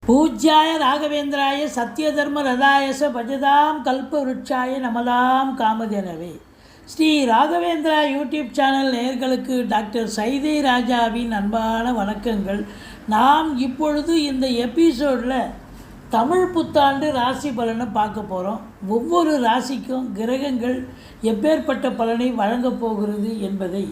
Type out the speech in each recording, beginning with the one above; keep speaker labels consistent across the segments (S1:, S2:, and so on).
S1: பூஜ்யாய ராகவேந்திராய சத்யதர்ம ரதாயச பஜதாம் கல்பவருட்சாய நமதாம் காமதேனவே. Sri Raghavendra YouTube channel நேயர்களுக்கு doctor Saidai ராஜாவின் அன்பான வணக்கங்கள். நாம் இப்பொழுது இந்த எபிசோடில் தமிழ் புத்தாண்டு ராசி பலனை பார்க்க போகிறோம். ஒவ்வொரு ராசிக்கும் கிரகங்கள் எப்பேற்பட்ட பலனை வழங்கப் போகிறது என்பதை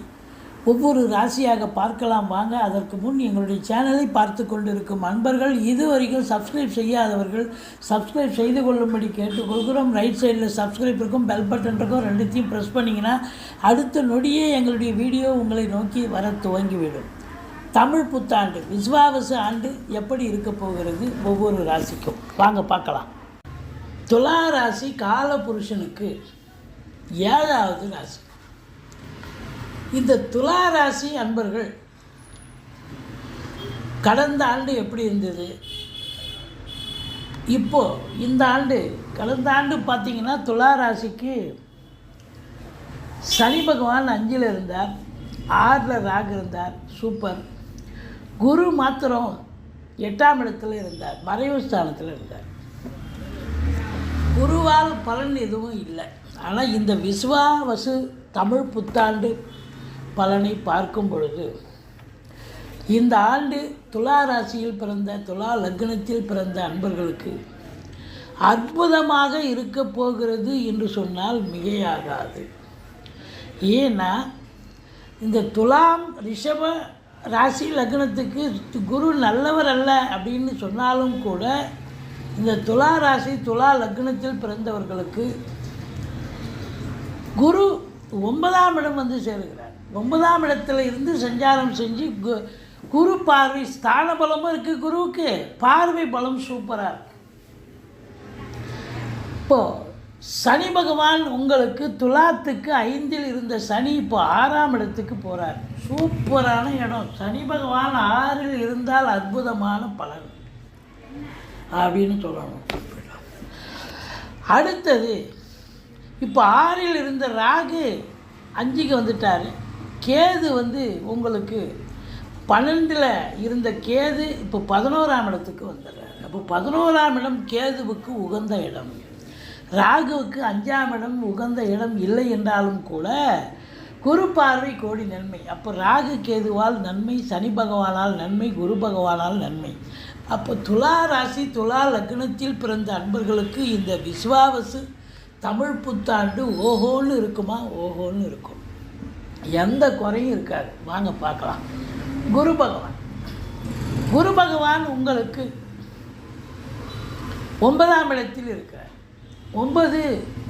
S1: ஒவ்வொரு ராசியாக பார்க்கலாம் வாங்க. அதற்கு முன் எங்களுடைய சேனலை பார்த்து கொண்டிருக்கும் அன்பர்கள் இதுவரைக்கும் சப்ஸ்கிரைப் செய்யாதவர்கள் சப்ஸ்கிரைப் செய்து கொள்ளும்படி கேட்டுக்கொள்கிறோம். ரைட் சைடில் சப்ஸ்கிரைப் இருக்கும், பெல் பட்டன் இருக்கும், ரெண்டுத்தையும் ப்ரெஸ் பண்ணிங்கன்னா அடுத்த நொடியே எங்களுடைய வீடியோ உங்களை நோக்கி வர துவங்கிவிடும். தமிழ் புத்தாண்டு விஸ்வாவச ஆண்டு எப்படி இருக்க போகிறது ஒவ்வொரு ராசிக்கும் வாங்க பார்க்கலாம். துலா ராசி காலபுருஷனுக்கு 7வது ராசி. இந்த துலா ராசி அன்பர்கள் கடந்த ஆண்டு எப்படி இருந்தது, இப்போது இந்த ஆண்டு, கடந்த ஆண்டு பார்த்திங்கன்னா துலா ராசிக்கு சனி பகவான் 5ல் இருந்தார், 6ல் ராகு இருந்தார், சூப்பர். குரு மாத்திரம் 8ஆம் இடத்துல இருந்தார், மறைவு ஸ்தானத்தில் இருந்தார். குருவால் பலன் எதுவும் இல்லை. ஆனால் இந்த விஸ்வாவசு தமிழ் புத்தாண்டு பலனை பார்க்கும் பொழுது இந்த ஆண்டு துலா ராசியில் பிறந்த, துலா லக்னத்தில் பிறந்த அன்பர்களுக்கு அற்புதமாக இருக்க போகிறது என்று சொன்னால் மிகையாகாது. ஏன்னா இந்த துலாம் ரிஷப ராசி லக்னத்துக்கு குரு நல்லவர் அல்ல அப்படின்னு சொன்னாலும் கூட இந்த துலா ராசி துலா லக்னத்தில் பிறந்தவர்களுக்கு குரு 9ஆம் இடம் வந்து சேருகிறார். 9ஆம் இடத்துல இருந்து சஞ்சாரம் செஞ்சு குரு பார்வை, ஸ்தான பலமும் இருக்குது குருவுக்கு, பார்வை பலம் சூப்பராக இருக்குது. இப்போது சனி பகவான் உங்களுக்கு துலாத்துக்கு 5ல் இருந்த சனி இப்போ 6ஆம் இடத்துக்கு போகிறார். சூப்பரான இடம். சனி பகவான் 6ல் இருந்தால் அற்புதமான பலன் அப்படின்னு சொல்லணும். அடுத்தது இப்போ 6ல் இருந்த ராகு 5க்கு வந்துட்டார். கேது வந்து உங்களுக்கு 12ல் இருந்த கேது இப்போ 11ஆம் இடத்துக்கு வந்துடுறாரு. அப்போ 11ஆம் இடம் கேதுவுக்கு உகந்த இடம், ராகுவுக்கு 5ஆம் இடம் உகந்த இடம் இல்லை என்றாலும் கூட குரு பார்வை கோடி நன்மை. அப்போ ராகு கேதுவால் நன்மை, சனி பகவானால் நன்மை, குரு பகவானால் நன்மை. அப்போ துலா ராசி துலா லக்னத்தில் பிறந்த அன்பர்களுக்கு இந்த விஸ்வாவசு தமிழ் புத்தாண்டு ஓஹோன்னு இருக்குமா? ஓஹோன்னு இருக்கும், எந்த குறையும் இருக்காது. வாங்க பார்க்கலாம். குரு பகவான், குரு பகவான் உங்களுக்கு 9ஆம் இடத்தில் இருக்கிறார். 9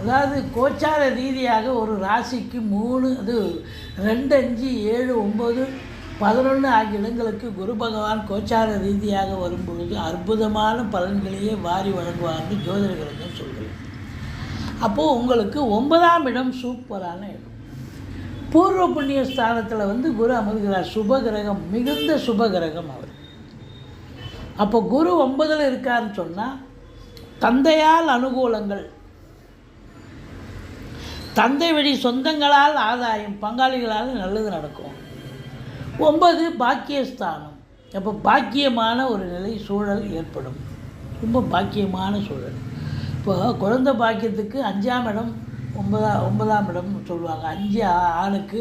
S1: அதாவது கோச்சார ரீதியாக ஒரு ராசிக்கு 3, அது 2, 5, 7, 9, 11 ஆகிய இடங்களுக்கு குரு பகவான் கோச்சார ரீதியாக வரும்பொழுது அற்புதமான பலன்களையே வாரி வழங்குவார்னு ஜோதிடர்கள் சொல்கிறேன். அப்போது உங்களுக்கு 9ஆம் இடம் சூப்பரான இடம். பூர்வ புண்ணிய ஸ்தானத்தில் வந்து குரு அமர்கிறார். சுபகிரகம், மிகுந்த சுபகிரகம் அவர். அப்போ குரு 9ல் இருக்காருன்னு சொன்னால் தந்தையால் அனுகூலங்கள், தந்தை வழி சொந்தங்களால் ஆதாயம், பங்காளிகளால் நல்லது நடக்கும். 9 பாக்கியஸ்தானம். அப்போ பாக்கியமான ஒரு நிலை சூழல் ஏற்படும், ரொம்ப பாக்கியமான சூழல். இப்போ குழந்தை பாக்கியத்துக்கு 5ஆம் இடம் 9ஆம் இடம்னு சொல்லுவாங்க. 5 ஆணுக்கு,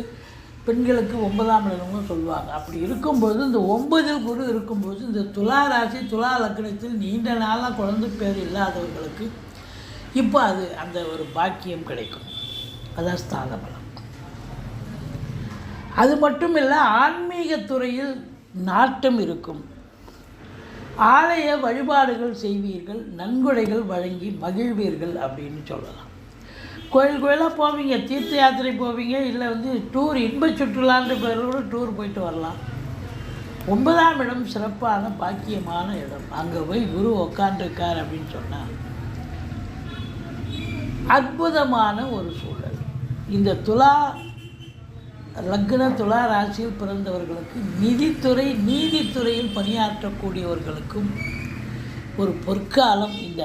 S1: பெண்களுக்கு 9ஆம் இடம்னு சொல்லுவாங்க. அப்படி இருக்கும்போது இந்த 9ல் குரு இருக்கும்போது இந்த துலா ராசி துலா லக்னத்தில் நீண்ட நாளாக குழந்தை பேர் இல்லாதவர்களுக்கு இப்போ அது அந்த ஒரு பாக்கியம் கிடைக்கும். அதான் ஸ்தான பலம். அது மட்டும் இல்லை, ஆன்மீகத்துறையில் நாட்டம் இருக்கும். ஆலய வழிபாடுகள் செய்வீர்கள், நன்கொடைகள் வழங்கி மகிழ்வீர்கள் அப்படின்னு சொல்லலாம். கோயில் கோயிலாக போவீங்க, தீர்த்த யாத்திரை போவீங்க, இல்லை வந்து டூர், இன்ப சுற்றுலான்ற பேரோடு டூர் போயிட்டு வரலாம். 9ஆம் இடம் சிறப்பான பாக்கியமான இடம். அங்கே போய் குரு உக்காண்டிருக்கார் அப்படின்னு சொன்னால் அற்புதமான ஒரு சூழல். இந்த துலா லக்ன துலா ராசியில் பிறந்தவர்களுக்கு நிதித்துறை, நீதித்துறையில் பணியாற்றக்கூடியவர்களுக்கும் ஒரு பொற்காலம் இந்த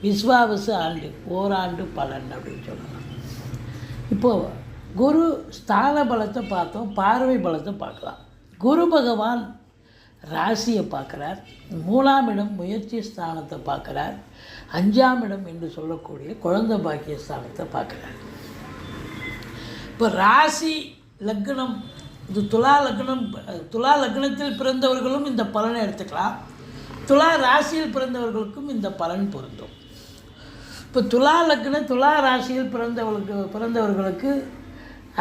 S1: விஸ்வாவசு ஆண்டு, ஓராண்டு பலன் அப்படின்னு சொல்லலாம். இப்போது குரு ஸ்தான பலத்தை பார்த்தோம், பார்வை பலத்தை பார்க்கலாம். குரு பகவான் ராசியை பார்க்குறார், 3ஆம் இடம் முயற்சி ஸ்தானத்தை பார்க்குறார், 5ஆம் இடம் என்று சொல்லக்கூடிய குழந்தை பாக்கிய ஸ்தானத்தை பார்க்குறார். இப்போ ராசி லக்னம், இது துலா லக்னம், துலா லக்னத்தில் பிறந்தவர்களும் இந்த பலனை எடுத்துக்கலாம், துலா ராசியில் பிறந்தவர்களுக்கும் இந்த பலன் பொருந்தும். இப்போ துலா லக்ன துலா ராசியில் பிறந்தவர்களுக்கு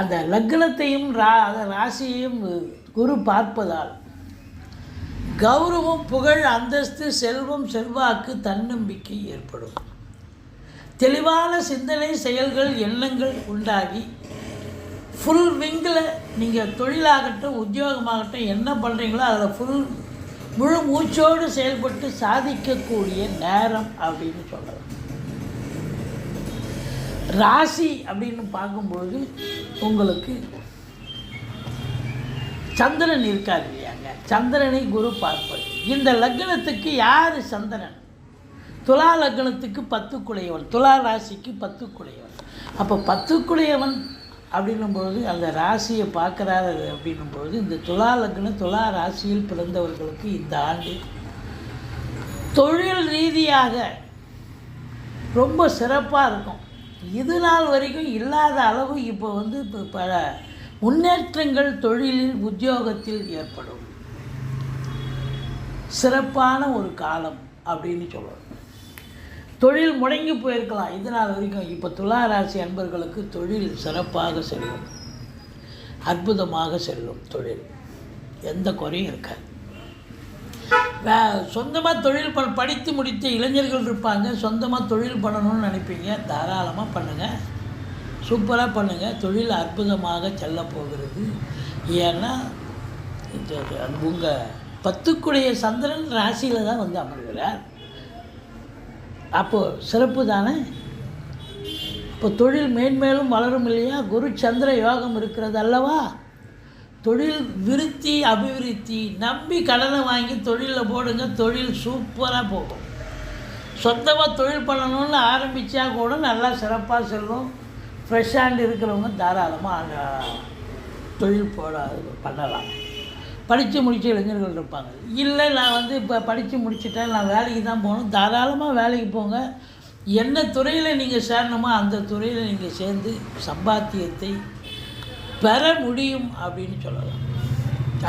S1: அந்த லக்னத்தையும் ராசியையும் குரு பார்ப்பதால் கௌரவம், புகழ், அந்தஸ்து, செல்வம், செல்வாக்கு, தன்னம்பிக்கை ஏற்படும். தெளிவான சிந்தனை, செயல்கள், எண்ணங்கள் உண்டாகி ஃபுல் விங்கில் நீங்கள் தொழிலாகட்டும் உத்தியோகமாகட்டும் என்ன பண்ணுறீங்களோ அதில் முழு மூச்சோடு செயல்பட்டு சாதிக்கக்கூடிய நேரம் அப்படின்னு சொல்லலாம். ராசி அப்படின்னு பார்க்கும்பொழுது உங்களுக்கு சந்திரன் இருக்காது இல்லையாங்க, சந்திரனை குரு பார்ப்பது. இந்த லக்னத்துக்கு யார் சந்திரன்? துலா லக்னத்துக்கு 10 துலா ராசிக்கு 10 அப்போ 10 அப்படின்னும்பொழுது அந்த ராசியை பார்க்குறாரு அப்படின்னும்பொழுது இந்த துலா லக்னம் துலா ராசியில் பிறந்தவர்களுக்கு இந்த ஆண்டு தொழில் ரீதியாக ரொம்ப சிறப்பாக இருக்கும். இது நாள் வரைக்கும் இல்லாத அளவு இப்போ பல முன்னேற்றங்கள் தொழிலில் உத்தியோகத்தில் ஏற்படும். சிறப்பான ஒரு காலம் அப்படின்னு சொல்லணும். தொழில் முடங்கி போயிருக்கலாம் இது நாள் வரைக்கும், இப்போ துலா ராசி அன்பர்களுக்கு தொழில் சிறப்பாக செல்லும், அற்புதமாக செல்லும். தொழில் எந்த குறையும் இருக்காது. சொந்தமாக தொழில் படித்து முடித்த இளைஞர்கள் இருப்பாங்க, சொந்தமாக தொழில் பண்ணணும்னு நினைப்பீங்க, தாராளமாக பண்ணுங்கள், சூப்பராக பண்ணுங்கள். தொழில் அற்புதமாக செல்ல போகிறது. ஏன்னா உங்கள் 10 சந்திரன் ராசியில் தான் அமர்கிறார். அப்போது சிறப்பு தானே. இப்போ தொழில் மேன்மேலும் வளரும் இல்லையா? குரு சந்திர யோகம் இருக்கிறது அல்லவா? தொழில் விருத்தி அபிவிருத்தி. நம்பி கடனை வாங்கி தொழிலில் போடுங்க, தொழில் சூப்பராக போகும். சொந்தமாக தொழில் பண்ணணும்னு ஆரம்பித்தா கூட நல்லா சிறப்பாக செல்லும். ஃப்ரெஷ் ஹேண்ட் இருக்கிறவங்க தாராளமாக தொழில் பண்ணலாம். படித்து முடித்த இளைஞர்கள் இருப்பாங்க. இல்லை நான் இப்போ படித்து முடிச்சுட்டேன், நான் வேலைக்கு தான் போகணும், தாராளமாக வேலைக்கு போங்க. என்ன துறையில் நீங்கள் சேரணுமோ அந்த துறையில் நீங்கள் சேர்ந்து சம்பாத்தியத்தை பெற முடியும் அப்படின்னு சொல்லலாம்.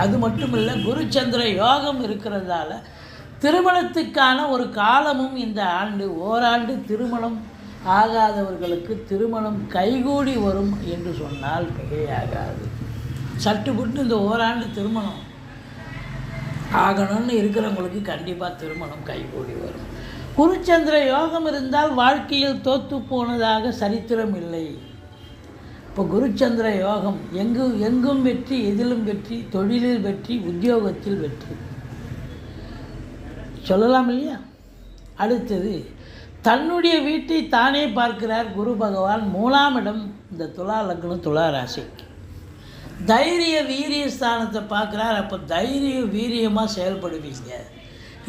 S1: அது மட்டும் இல்லை, குருச்சந்திர யோகம் இருக்கிறதால திருமணத்துக்கான ஒரு காலமும் இந்த ஆண்டு, ஓராண்டு திருமணம் ஆகாதவர்களுக்கு திருமணம் கைகூடி வரும் என்று சொன்னால் மிகையாகாது. சட்டுப்பட்டு இந்த ஓராண்டு திருமணம் ஆகணும்னு இருக்கிறவங்களுக்கு கண்டிப்பாக திருமணம் கைகூடி வரும். குருச்சந்திர யோகம் இருந்தால் வாழ்க்கையில் தோற்று போனதாக சரித்திரம் இல்லை. இப்போ குருச்சந்திர யோகம் எங்கும் வெற்றி, எதிலும் வெற்றி, தொழிலில் வெற்றி, உத்தியோகத்தில் வெற்றி சொல்லலாம் இல்லையா? அடுத்தது தன்னுடைய வீட்டை தானே பார்க்கிறார் குரு பகவான். 3ஆம் இடம் இந்த துலா லக்னம் துலா ராசிக்கு. தைரிய வீரிய ஸ்தானத்தை பார்க்குறார். அப்போ தைரிய வீரியமாக செயல்படுவீங்க.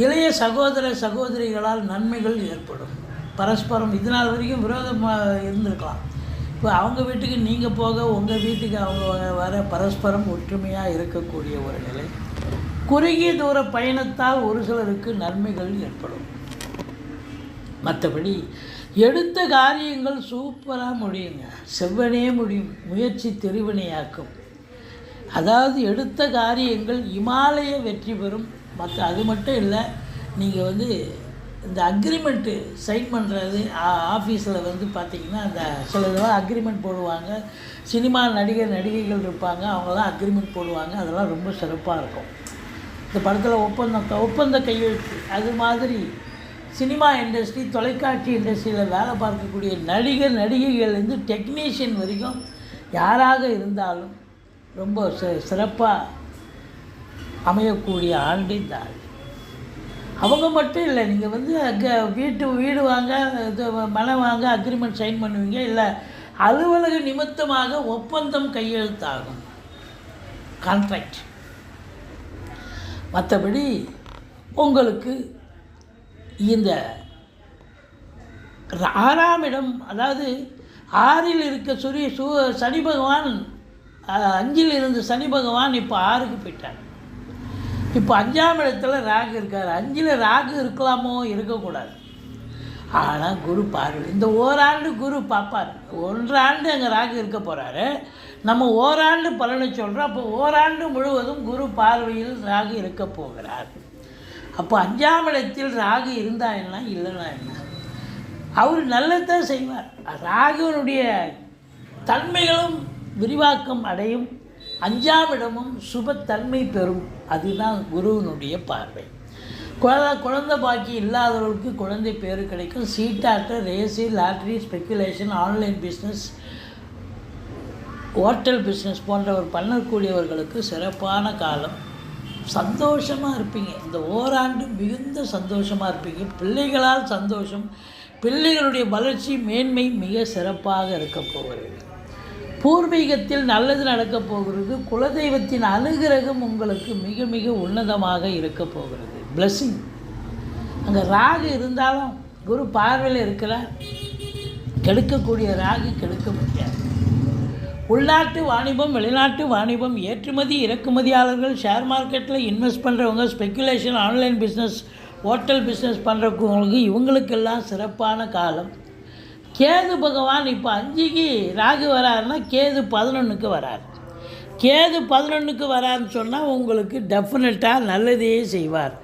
S1: இளைய சகோதர சகோதரிகளால் நன்மைகள் ஏற்படும். பரஸ்பரம் இது நாள் வரைக்கும் விரோதமாக இருந்திருக்கலாம், இப்போ அவங்க வீட்டுக்கு நீங்கள் போக, உங்கள் வீட்டுக்கு அவங்க வர, பரஸ்பரம் ஒற்றுமையாக இருக்கக்கூடிய ஒரு நிலை. குறுகிய தூர பயணத்தால் ஒரு சிலருக்கு நன்மைகள் ஏற்படும். மற்றபடி எடுத்த காரியங்கள் சூப்பராக முடியுங்க, செவ்வனே முடியும். முயற்சி திருவினையாக்கும். அதாவது எடுத்த காரியங்கள் இமாலய வெற்றி பெறும். அது மட்டும் இல்லை, நீங்கள் இந்த அக்ரிமெண்ட்டு சைன் பண்ணுறது ஆஃபீஸில் பார்த்திங்கன்னா அந்த சில இதெல்லாம் அக்ரிமெண்ட் போடுவாங்க. சினிமா நடிகைகள் இருப்பாங்க, அவங்களாம் அக்ரிமெண்ட் போடுவாங்க. அதெல்லாம் ரொம்ப சிறப்பாக இருக்கும். இந்த படத்தில் ஒப்பந்த கையெழுத்து அது மாதிரி சினிமா இண்டஸ்ட்ரி, தொலைக்காட்சி இண்டஸ்ட்ரியில் வேலை பார்க்கக்கூடிய நடிகைகள்லேருந்து டெக்னீஷியன் வரைக்கும் யாராக இருந்தாலும் ரொம்ப சிறப்பாக அமையக்கூடிய ஆண்டு இந்த ஆண்டு. அவங்க மட்டும் இல்லை, நீங்கள் வீடு வாங்க, மனை வாங்க அக்ரிமெண்ட் சைன் பண்ணுவீங்க, இல்லை அலுவலக நிமித்தமாக ஒப்பந்தம் கையெழுத்தாகும், கான்ட்ராக்ட். மற்றபடி உங்களுக்கு இந்த 6ஆம் இடம், அதாவது 6இல் இருக்க சனி பகவான், 5இல் இருந்த சனி பகவான் இப்போ 6க்கு போயிட்டார். இப்போ 5ஆம் இடத்துல ராகு இருக்கார். 5ல் ராகு இருக்கலாமோ, இருக்கக்கூடாது. ஆனால் குரு பார்வை இந்த ஓராண்டு குரு பார்ப்பார். 1 ஆண்டு அங்கே ராகு இருக்க போகிறாரு. நம்ம ஓராண்டு பலனை சொல்கிறோம். அப்போ ஓராண்டு முழுவதும் குரு பார்வையில் ராகு இருக்க போகிறார். அப்போ 5ஆம் இடத்தில் ராகு இருந்தால் என்ன, இல்லைன்னா என்ன? அவர் நல்லதான் செய்வார். ராகுவனுடைய தன்மைகளும் விரிவாக்கம் அடையும். 5ஆம் இடமும் சுபத்தன்மை பெறும். அதுதான் குருவினுடைய பார்வை. குழந்தை பாக்கி இல்லாதவர்களுக்கு குழந்தை பேர் கிடைக்கும். சீட்டாட்டு, race, lottery, speculation, online business, hotel business போன்றவர் பண்ணக்கூடியவர்களுக்கு சிறப்பான காலம். சந்தோஷமாக இருப்பீங்க. இந்த ஓராண்டு மிகுந்த சந்தோஷமாக இருப்பீங்க. பிள்ளைகளால் சந்தோஷம். பிள்ளைகளுடைய வளர்ச்சி மேன்மை மிக சிறப்பாக இருக்க போகிறது. பூர்வீகத்தில் நல்லது நடக்கப் போகிறது. குலதெய்வத்தின் அனுகிரகம் உங்களுக்கு மிக மிக உன்னதமாக இருக்க போகிறது. பிளஸ்ஸிங். அங்கே ராகு இருந்தாலும் குரு பார்வையில் இருக்கிறார். கெடுக்கக்கூடிய ராகு கெடுக்க முடியாது. உள்நாட்டு வாணிபம், வெளிநாட்டு வாணிபம், ஏற்றுமதி இறக்குமதியாளர்கள், ஷேர் மார்க்கெட்டில் இன்வெஸ்ட் பண்ணுறவங்க, speculation, online business, hotel business பண்ணுறவங்களுக்கு இவங்களுக்கெல்லாம் சிறப்பான காலம். கேது பகவான் இப்போ 5க்கு ராகு வராருன்னா கேது 11க்கு வரார். கேது 11க்கு வராருன்னு சொன்னால் உங்களுக்கு டெஃபினட்டாக நல்லதையே செய்வார்.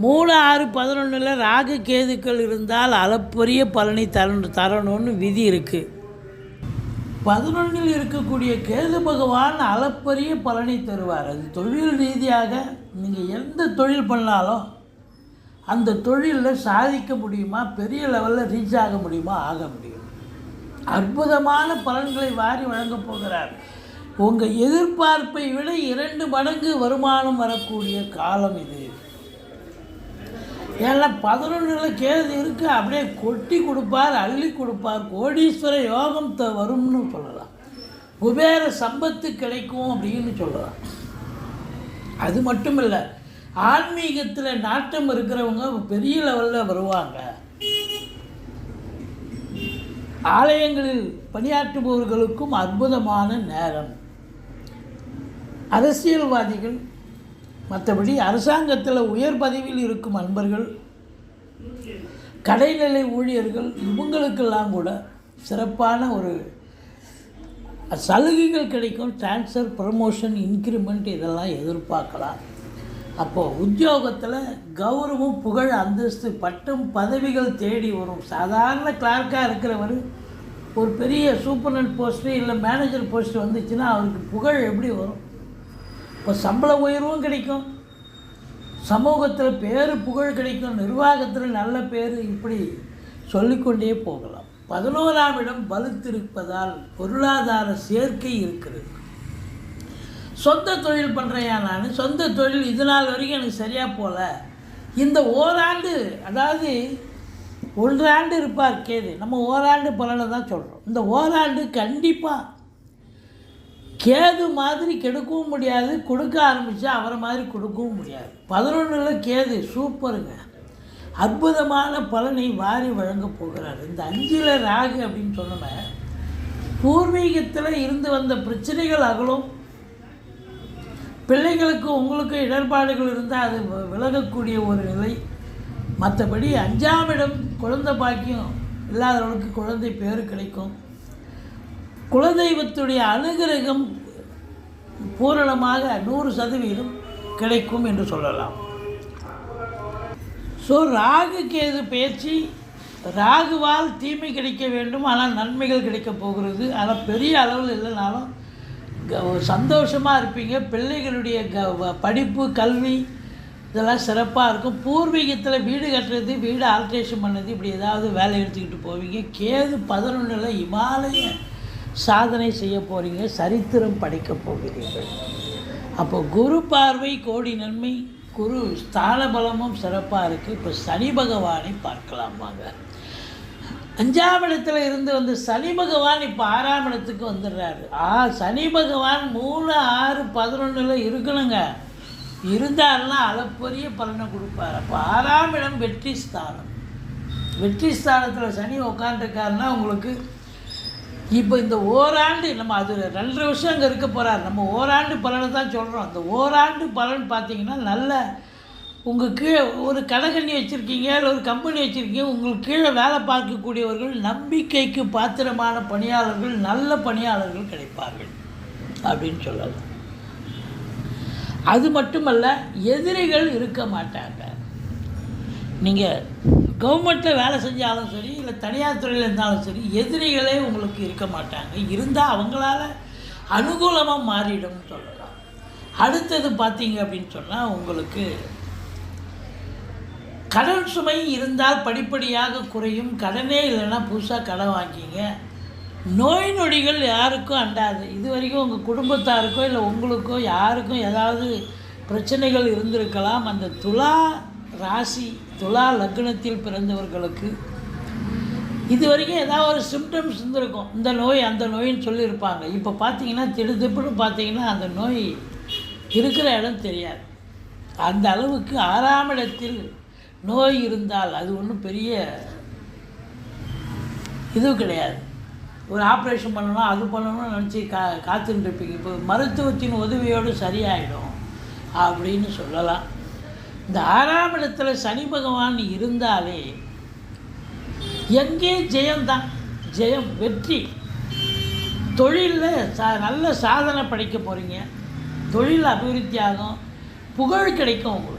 S1: 3, 6, 11 ராகு கேதுக்கள் இருந்தால் அளப்பரிய பலனை தரணும்னு விதி இருக்குது. 11 இருக்கக்கூடிய கேது பகவான் அளப்பரிய பலனை தருவார். அது தொழில் ரீதியாக நீங்கள் எந்த தொழில் பண்ணாலும் அந்த தொழிலில் சாதிக்க முடியுமா, பெரிய லெவலில் ரீச் ஆக முடியுமா, ஆக முடியும். அற்புதமான பலன்களை வாரி வழங்கப் போகிறார். உங்கள் எதிர்பார்ப்பை விட 2 மடங்கு வருமானம் வரக்கூடிய காலம் இது. ஏன்னா 11 கேது இருக்கு. அப்படியே கொட்டி கொடுப்பார், அள்ளி கொடுப்பார். கோடீஸ்வர யோகம் வரும்னு சொல்லலாம். குபேர சம்பத்து கிடைக்கும் அப்படின்னு சொல்லலாம். அது மட்டும் இல்லை, ஆன்மீகத்தில் நாட்டம் இருக்கிறவங்க பெரிய லெவலில் வருவாங்க. ஆலயங்களில் பணியாற்றுபவர்களுக்கும் அற்புதமான நேரம். அரசியல்வாதிகள், மற்றபடி அரசாங்கத்தில் உயர் பதவியில் இருக்கும் அன்பர்கள், கடைநிலை ஊழியர்கள், இவங்களுக்கெல்லாம் கூட சிறப்பான ஒரு சலுகைகள் கிடைக்கும். ட்ரான்ஸ்ஃபர், ப்ரமோஷன், இன்க்ரிமெண்ட் இதெல்லாம் எதிர்பார்க்கலாம். அப்போது உத்தியோகத்தில் கௌரவம், புகழ், அந்தஸ்து, பட்டம், பதவிகள் தேடி வரும். சாதாரண கிளார்க்காக இருக்கிறவர் ஒரு பெரிய சூப்பர்டென்ட் போஸ்ட்டு இல்லை மேனேஜர் போஸ்ட்டு வந்துச்சுன்னா அவருக்கு புகழ் எப்படி வரும்? இப்போ சம்பள உயர்வும் கிடைக்கும், சமூகத்தில் பேர் புகழ் கிடைக்கும், நிர்வாகத்தில் நல்ல பேர், இப்படி சொல்லிக்கொண்டே போகலாம். 11ஆம் இடம் வலுத்திருப்பதால் பொருளாதார சேர்க்கை இருக்கிறது. சொந்த தொழில் பண்ணுறேயா நான், சொந்த தொழில் இது நாள் வரைக்கும் எனக்கு சரியாக போகல. இந்த ஓராண்டு, அதாவது 1 ஆண்டு இருப்பார் கேது. நம்ம ஓராண்டு பலனை தான் சொல்கிறோம். இந்த ஓராண்டு கண்டிப்பாக கேது மாதிரி கெடுக்கவும் முடியாது, கொடுக்க ஆரம்பித்தா அவரை மாதிரி கொடுக்கவும் முடியாது. 11 கேது சூப்பருங்க. அற்புதமான பலனை வாரி வழங்க போகிறார். இந்த 5 ராகு அப்படின்னு சொன்னோன்னா பூர்வீகத்தில் இருந்து வந்த பிரச்சனைகள் அகலும். பிள்ளைகளுக்கு உங்களுக்கு இடர்பாடுகள் இருந்தால் அது விலகக்கூடிய ஒரு நிலை. மற்றபடி 5ஆம் இடம் குழந்தை பாக்கியம் இல்லாதவர்களுக்கு குழந்தை பேர் கிடைக்கும். குலதெய்வத்துடைய அனுகிரகம் பூரணமாக 100% கிடைக்கும் என்று சொல்லலாம். ஸோ ராகு கேது பயிற்சி, ராகுவால் தீமை கிடைக்க வேண்டும், ஆனால் நன்மைகள் கிடைக்க போகிறது. ஆனால் பெரிய அளவில் இல்லைனாலும் சந்தோஷமாக இருப்பீங்க. பிள்ளைகளுடைய படிப்பு, கல்வி இதெல்லாம் சிறப்பாக இருக்கும். பூர்வீகத்தில் வீடு கட்டுறது, வீடு ஆல்ட்ரேஷன் பண்ணது, இப்படி ஏதாவது வேலை எடுத்துக்கிட்டு போவீங்க. கேது 11 இமாலய சாதனை செய்ய போகிறீங்க, சரித்திரம் படைக்க போகிறீர்கள். அப்போ குரு பார்வை கோடி நன்மை, குரு ஸ்தான பலமும் சிறப்பாக இருக்குது. இப்போ சனி பகவானை பார்க்கலாம் வாங்க. 5ஆம் இடத்துல இருந்து வந்து சனி பகவான் இப்போ 6ஆம் இடத்துக்கு வந்துடுறாரு. சனி பகவான் 3, 6, 11 இருக்கணுங்க. இருந்தாருன்னா அளப்பரிய பலனை கொடுப்பார். அப்போ 6ஆம் இடம் வெற்றி ஸ்தானம். வெற்றி ஸ்தானத்தில் சனி உட்காந்துருக்காருன்னா உங்களுக்கு இப்போ இந்த ஓராண்டு நம்ம அது 2.5 வருஷம் அங்கே இருக்க போகிறார். நம்ம ஓராண்டு பலனை தான் சொல்கிறோம். அந்த ஓராண்டு பலன் பார்த்திங்கன்னா நல்ல உங்கள் கீழே ஒரு கடைக்கண்ணி வச்சுருக்கீங்க, இல்லை ஒரு கம்பெனி வச்சுருக்கீங்க, உங்களுக்கு கீழே வேலை பார்க்கக்கூடியவர்கள் நம்பிக்கைக்கு பாத்திரமான பணியாளர்கள், நல்ல பணியாளர்கள் கிடைப்பார்கள் அப்படின்னு சொல்லலாம். அது மட்டுமல்ல, எதிரிகள் இருக்க மாட்டாங்க. நீங்கள் கவர்மெண்ட்டில் வேலை செஞ்சாலும் சரி, இல்லை தனியார் துறையில் இருந்தாலும் சரி, எதிரிகளே உங்களுக்கு இருக்க மாட்டாங்க. இருந்தால் அவங்களால அனுகூலமாக மாறிடும்னு சொல்லலாம். அடுத்தது பார்த்தீங்க அப்படின்னு சொன்னால், உங்களுக்கு கடன் சுமை இருந்தால் படிப்படியாக குறையும். கடனே இல்லைன்னா புதுசாக கடன் வாங்கிங்க. நோய் நொடிகள் யாருக்கும் அண்டாது. இது வரைக்கும் உங்கள் குடும்பத்தாருக்கோ இல்லை உங்களுக்கோ யாருக்கும் ஏதாவது பிரச்சனைகள் இருந்திருக்கலாம். அந்த துலா ராசி, துலா லக்னத்தில் பிறந்தவர்களுக்கு இது வரைக்கும் ஏதாவது ஒரு சிம்டம்ஸ் இருந்திருக்கும். இந்த நோய் அந்த நோயின்னு சொல்லியிருப்பாங்க. இப்போ பார்த்தீங்கன்னா திடுதிப்புன்னு பார்த்தீங்கன்னா அந்த நோய் இருக்கிற இடம் தெரியாது. அந்த அளவுக்கு 6ஆம் இடத்தில் நோய் இருந்தால் அது ஒன்றும் பெரிய இது கிடையாது. ஒரு ஆப்ரேஷன் பண்ணணும், அது பண்ணணும்னு நினச்சி காத்துட்டுருப்பீங்க. இப்போ மருத்துவத்தின் உதவியோடு சரியாயிடும் அப்படின்னு சொல்லலாம். இந்த 6ஆம் இடத்துல சனி பகவான் இருந்தாலே எங்கே ஜெயம்தான், ஜெயம், வெற்றி. தொழிலில் நல்ல சாதனை படைக்க போகிறீங்க. தொழில் அபிவிருத்தி ஆகும், புகழ் கிடைக்கும் உங்களுக்கு.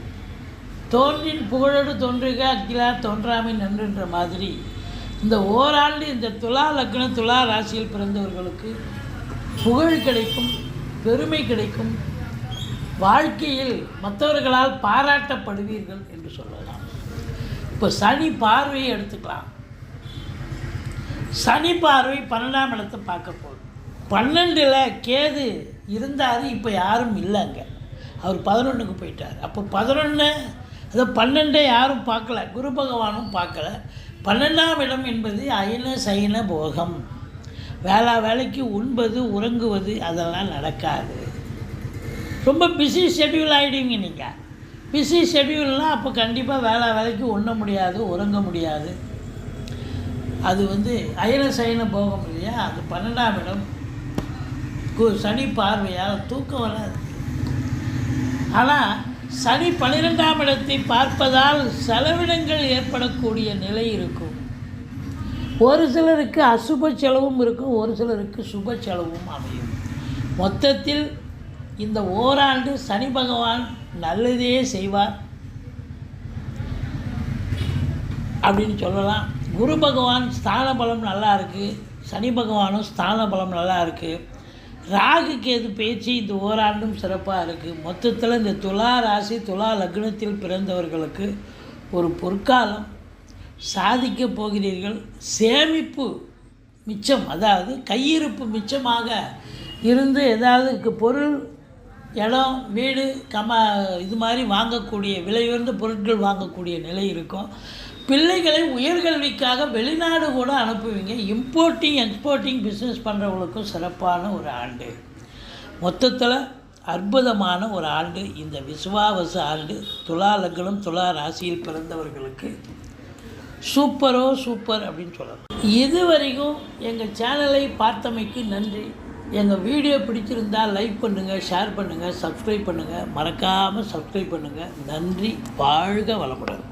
S1: தோன்றின் புகழோடு தோன்றுக அக்கிலா தோன்றாமை நன்றுன்ற மாதிரி இந்த ஓராண்டு இந்த துலா லக்னம், துலா ராசியில் பிறந்தவர்களுக்கு புகழ் கிடைக்கும், பெருமை கிடைக்கும். வாழ்க்கையில் மற்றவர்களால் பாராட்டப்படுவீர்கள் என்று சொல்லலாம். இப்போ சனி பார்வையை எடுத்துக்கலாம். சனி பார்வை 12ஆம் இடத்தை பார்க்க போகுது. 12ல் கேது இருந்தார், இப்போ யாரும் இல்லைங்க. அவர் 11க்கு போயிட்டார். அப்போ 11 அதை 12 யாரும் பார்க்கல, குரு பகவானும் பார்க்கல. 12ஆம் இடம் என்பது அயன சயன போகம். வேலைக்கு உண்பது உறங்குவது அதெல்லாம் நடக்காது. ரொம்ப பிஸி ஷெட்யூல் ஆகிடுவீங்க நீங்கள். பிஸி ஷெட்யூல்னால் அப்போ கண்டிப்பாக வேலைக்கு உண்ண முடியாது, உறங்க முடியாது. அது அயன சயன போகம் இல்லையா. அது 12ஆம் இடம் சனி பார்வையால் தூக்கம் வராது. ஆனால் சனி 12ஆம் இடத்தை பார்ப்பதால் செலவினங்கள் ஏற்படக்கூடிய நிலை இருக்கும். ஒரு சிலருக்கு அசுப செலவும் இருக்கும், ஒரு சிலருக்கு சுப செலவும் அமையும். மொத்தத்தில் இந்த ஓராண்டு சனி பகவான் நல்லதே செய்வார் அப்படின்னு சொல்லலாம். குரு பகவான் ஸ்தான பலம் நல்லா இருக்குது, சனி பகவானும் ஸ்தான பலம் நல்லா இருக்குது. ராகு கேது பேச்சு இந்த ஓராண்டும் சிறப்பாக இருக்குது. மொத்தத்தில் இந்த துலா ராசி, துலா லக்னத்தில் பிறந்தவர்களுக்கு ஒரு பொற்காலம். சாதிக்க போகிறீர்கள். சேமிப்பு மிச்சம், அதாவது கையிருப்பு மிச்சமாக இருந்து ஏதாவது பொருள், இடம், வீடு, இது மாதிரி வாங்கக்கூடிய விலையுயர்ந்த பொருட்கள் வாங்கக்கூடிய நிலை இருக்கும். பிள்ளைகளை உயர்கல்விக்காக வெளிநாடு கூட அனுப்புவீங்க. இம்போர்ட்டிங் எக்ஸ்போர்ட்டிங் பிஸ்னஸ் பண்ணுறவங்களுக்கும் சிறப்பான ஒரு ஆண்டு. மொத்தத்தில் அற்புதமான ஒரு ஆண்டு இந்த விசுவாவசு ஆண்டு. துலா லக்னம், துலா ராசியில் பிறந்தவர்களுக்கு சூப்பர் அப்படின்னு சொல்லலாம். இதுவரைக்கும் எங்கள் சேனலை பார்த்தமைக்கு நன்றி. எங்கள் வீடியோ பிடிச்சிருந்தால் லைக் பண்ணுங்கள், ஷேர் பண்ணுங்கள், சப்ஸ்கிரைப் பண்ணுங்கள். மறக்காமல் சப்ஸ்கிரைப் பண்ணுங்கள். நன்றி. வாழ்க வளமுடன்.